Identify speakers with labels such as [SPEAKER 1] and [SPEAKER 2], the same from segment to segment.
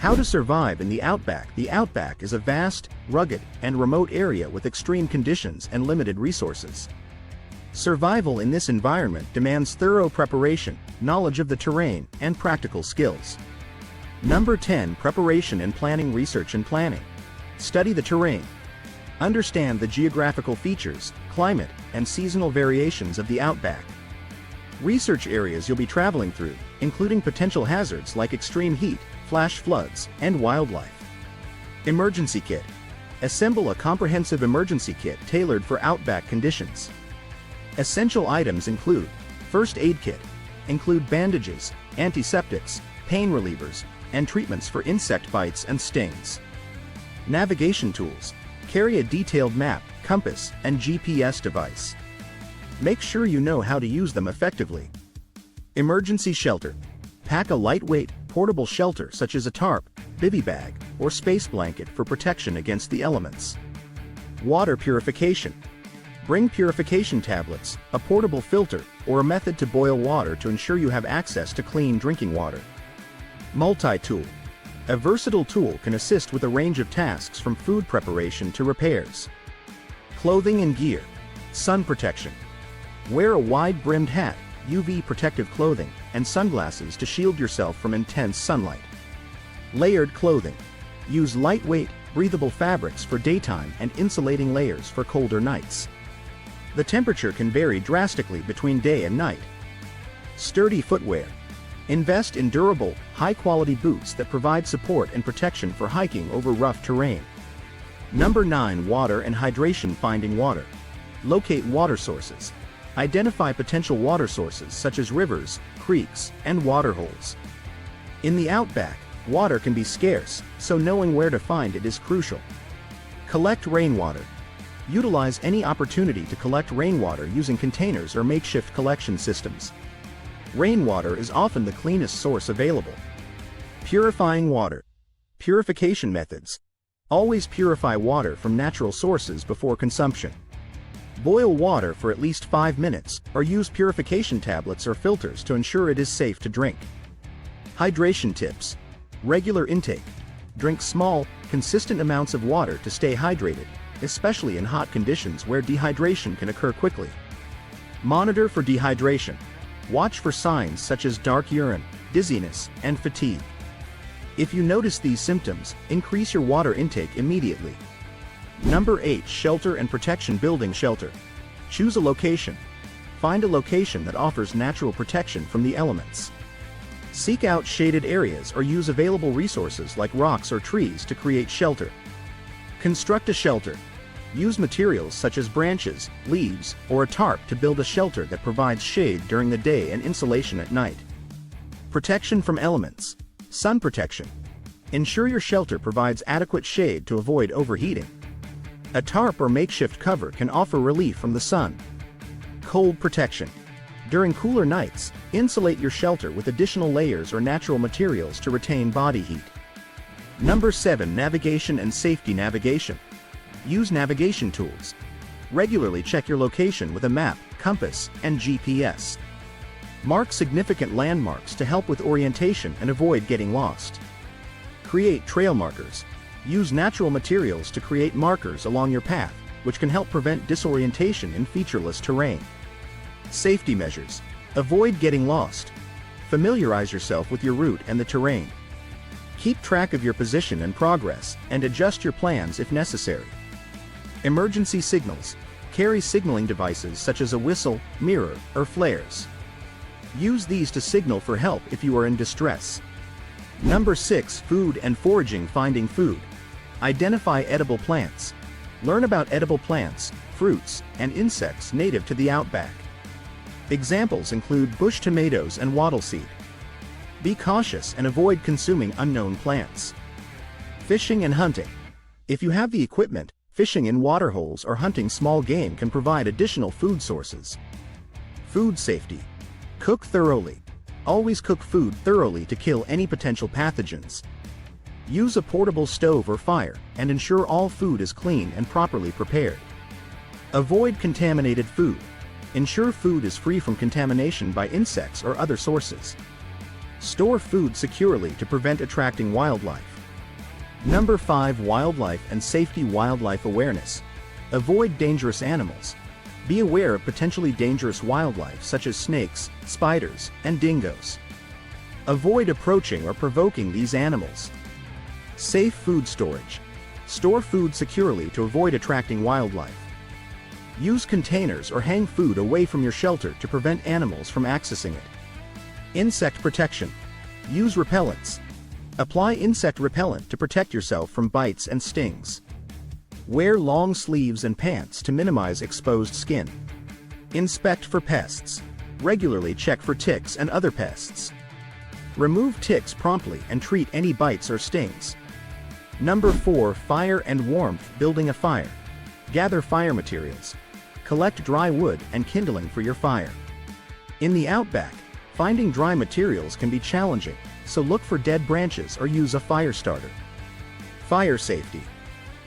[SPEAKER 1] How to survive in the Outback. The Outback is a vast, rugged, and remote area with extreme conditions and limited resources. Survival in this environment demands thorough preparation, knowledge of the terrain, and practical skills. Number 10. Preparation and planning. Research and planning. Study the terrain. Understand the geographical features, climate, and seasonal variations of the Outback. Research areas you'll be traveling through, including potential hazards like extreme heat, flash floods, and wildlife. Emergency kit. Assemble a comprehensive emergency kit tailored for Outback conditions. Essential items include first aid kit, include bandages, antiseptics, pain relievers, and treatments for insect bites and stings. Navigation tools. Carry a detailed map, compass, and GPS device. Make sure you know how to use them effectively. Emergency shelter. Pack a lightweight, portable shelter such as a tarp, bivy bag, or space blanket for protection against the elements. Water purification. Bring purification tablets, a portable filter, or a method to boil water to ensure you have access to clean drinking water. Multi-tool. A versatile tool can assist with a range of tasks from food preparation to repairs. Clothing and gear. Sun protection. Wear a wide-brimmed hat, UV protective clothing, and sunglasses to shield yourself from intense sunlight. Layered clothing. Use lightweight, breathable fabrics for daytime and insulating layers for colder nights. The temperature can vary drastically between day and night. Sturdy footwear. Invest in durable, high-quality boots that provide support and protection for hiking over rough terrain. Number 9. Water and hydration. Finding water. Locate water sources. Identify potential water sources such as rivers, creeks, and waterholes. In the Outback, water can be scarce, so knowing where to find it is crucial. Collect rainwater. Utilize any opportunity to collect rainwater using containers or makeshift collection systems. Rainwater is often the cleanest source available. Purifying water. Purification methods. Always purify water from natural sources before consumption. Boil water for at least 5 minutes, or use purification tablets or filters to ensure it is safe to drink. Hydration tips. Regular intake. Drink small, consistent amounts of water to stay hydrated, especially in hot conditions where dehydration can occur quickly. Monitor for dehydration. Watch for signs such as dark urine, dizziness, and fatigue. If you notice these symptoms, increase your water intake immediately. Number 8. Shelter and protection. Building shelter. Choose a location. Find a location that offers natural protection from the elements. Seek out shaded areas or use available resources like rocks or trees to create shelter. Construct a shelter. Use materials such as branches, leaves, or a tarp to build a shelter that provides shade during the day and insulation at night. Protection from elements. Sun protection. Ensure your shelter provides adequate shade to avoid overheating. A tarp or makeshift cover can offer relief from the sun. Cold protection. During cooler nights, insulate your shelter with additional layers or natural materials to retain body heat. Number 7. Navigation and safety. Navigation. Use navigation tools. Regularly check your location with a map, compass, and GPS. Mark significant landmarks to help with orientation and avoid getting lost. Create trail markers. Use natural materials to create markers along your path, which can help prevent disorientation in featureless terrain. Safety measures. Avoid getting lost. Familiarize yourself with your route and the terrain. Keep track of your position and progress, and adjust your plans if necessary. Emergency signals. Carry signaling devices such as a whistle, mirror, or flares. Use these to signal for help if you are in distress. Number 6. Food and foraging. Finding food. Identify edible plants. Learn about edible plants, fruits, and insects native to the Outback. Examples include bush tomatoes and wattleseed. Be cautious and avoid consuming unknown plants. Fishing and hunting. If you have the equipment, fishing in waterholes or hunting small game can provide additional food sources. Food safety. Cook thoroughly. Always cook food thoroughly to kill any potential pathogens. Use a portable stove or fire, and ensure all food is clean and properly prepared. Avoid contaminated food. Ensure food is free from contamination by insects or other sources. Store food securely to prevent attracting wildlife. Number 5. Wildlife and safety. Wildlife awareness. Avoid dangerous animals. Be aware of potentially dangerous wildlife such as snakes, spiders, and dingoes. Avoid approaching or provoking these animals. Safe food storage. Store food securely to avoid attracting wildlife. Use containers or hang food away from your shelter to prevent animals from accessing it. Insect protection. Use repellents. Apply insect repellent to protect yourself from bites and stings. Wear long sleeves and pants to minimize exposed skin. Inspect for pests. Regularly check for ticks and other pests. Remove ticks promptly and treat any bites or stings. Number 4. Fire and warmth. Building a fire. Gather fire materials. Collect dry wood and kindling for your fire. In the outback, finding dry materials can be challenging, so look for dead branches or use a fire starter. Fire safety.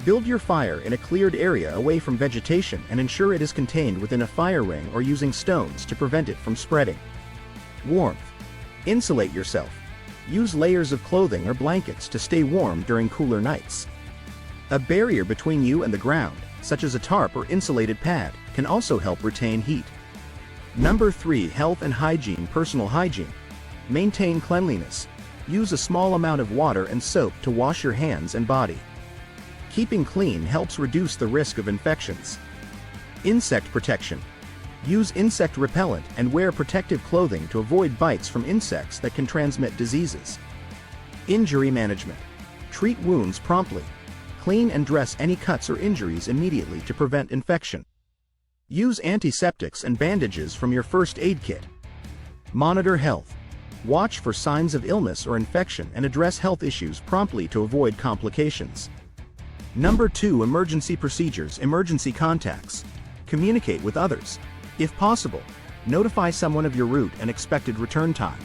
[SPEAKER 1] Build your fire in a cleared area away from vegetation and ensure it is contained within a fire ring or using stones to prevent it from spreading. Warmth. Insulate yourself. Use layers of clothing or blankets to stay warm during cooler nights. A barrier between you and the ground, such as a tarp or insulated pad, can also help retain heat. Number 3. Health and hygiene. Personal hygiene. Maintain cleanliness. Use a small amount of water and soap to wash your hands and body. Keeping clean helps reduce the risk of infections. Insect protection. Use insect repellent and wear protective clothing to avoid bites from insects that can transmit diseases. Injury management. Treat wounds promptly. Clean and dress any cuts or injuries immediately to prevent infection. Use antiseptics and bandages from your first aid kit. Monitor health. Watch for signs of illness or infection and address health issues promptly to avoid complications. Number 2. Emergency procedures. Emergency contacts. Communicate with others. If possible, notify someone of your route and expected return time.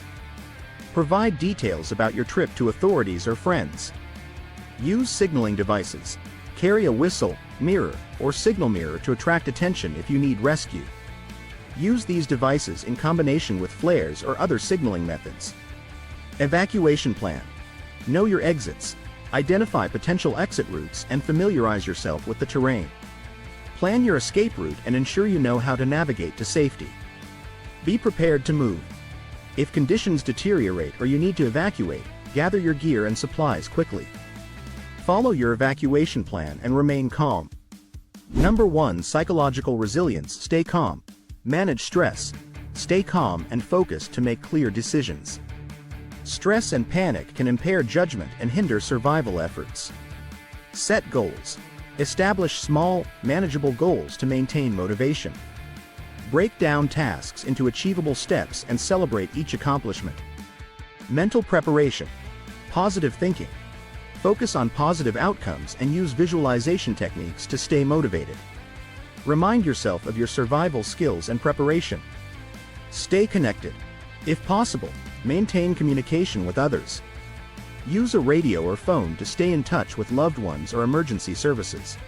[SPEAKER 1] Provide details about your trip to authorities or friends. Use signaling devices. Carry a whistle, mirror, or signal mirror to attract attention if you need rescue. Use these devices in combination with flares or other signaling methods. Evacuation plan. Know your exits. Identify potential exit routes and familiarize yourself with the terrain. Plan your escape route and ensure you know how to navigate to safety. Be prepared to move. If conditions deteriorate or you need to evacuate, gather your gear and supplies quickly. Follow your evacuation plan and remain calm. Number 1. Psychological resilience. Stay calm. Manage stress. Stay calm and focused to make clear decisions. Stress and panic can impair judgment and hinder survival efforts. Set goals. Establish small, manageable goals to maintain motivation. Break down tasks into achievable steps and celebrate each accomplishment. Mental preparation. Positive thinking. Focus on positive outcomes and use visualization techniques to stay motivated. Remind yourself of your survival skills and preparation. Stay connected. If possible, maintain communication with others. Use a radio or phone to stay in touch with loved ones or emergency services.